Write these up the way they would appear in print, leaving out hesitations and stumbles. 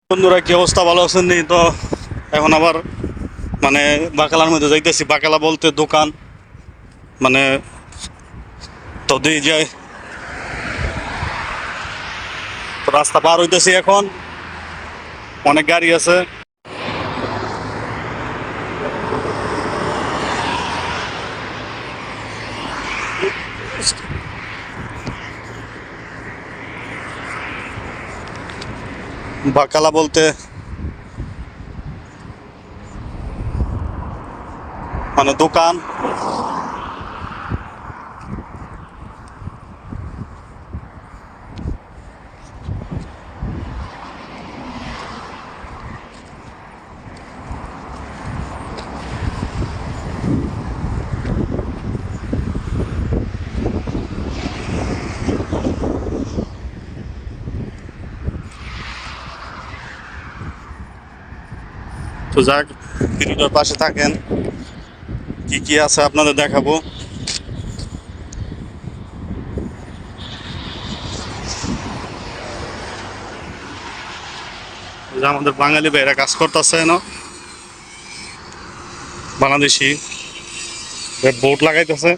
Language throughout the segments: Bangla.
বন্ধুরা, কি অবস্থা? ভালো আছেন নি? তো এখন আবার মানে বাকালার মধ্যে যাইতেছি। বাকালা বলতে দোকান, মানে তো দিয়ে যায়। তো রাস্তা পার হইতেছি এখন, অনেক গাড়ি আছে। বাকালা বলতে মানে দোকান। তো যাক, ভিডিওটার পাশে থাকেন, কি কি আছে আপনাদের দেখাবো। যে আমাদের বাঙালি ভাইরা কাজ করতেছে না, বাংলাদেশি বোর্ড লাগাইতেছে।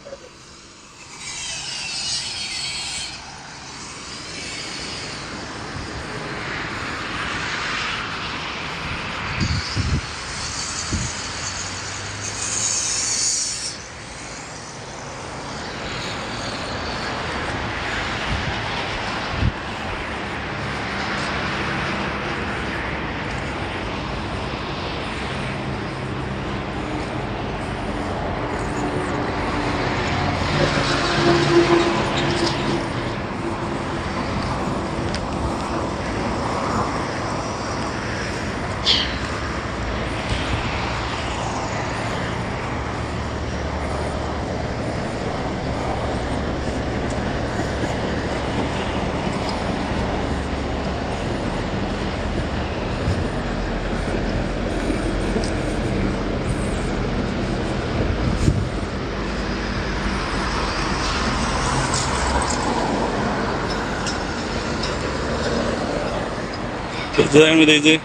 এই যে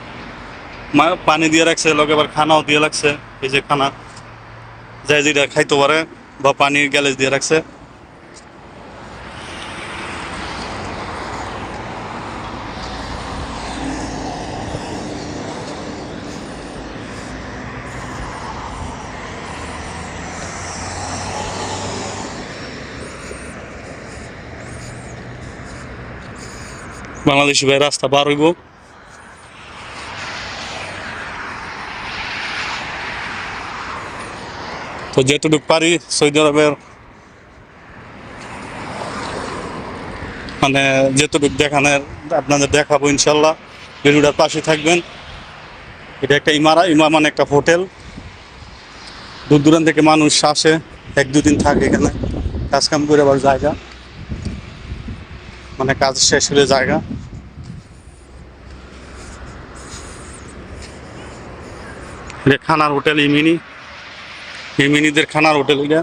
পানি দিয়ে রাখছে, লোক এবার খানাও দিয়ে রাখছে। এই যে খানা যাই যেটা খাইতে পারে, বা পানির গ্যালেজ দিয়ে রাখছে। বাংলাদেশি ভাই রাস্তা পার হইব। তো যেটুকু পারি সৌদি আরবের মানে যেটুকু দেখানোর আপনাদের দেখাবো ইনশাল্লাহ। ভিডিওটার পাশে থাকবেন। এটা একটা মানে একটা হোটেল। দূর দূরান্ত থেকে মানুষ আসে, এক দুদিন থাকে এখানে, কাজ কাম করে আবার জায়গা, মানে কাজ শেষ হলে জায়গা। এটা খানার হোটেল, ইমিনিদের খানার হোটেল এটা।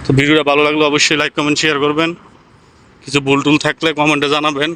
তো ভিডিওটা ভালো লাগলে অবশ্যই লাইক কমেন্ট শেয়ার করবেন। কিছু ভুল টুল থাকলে কমেন্টে জানাবেন।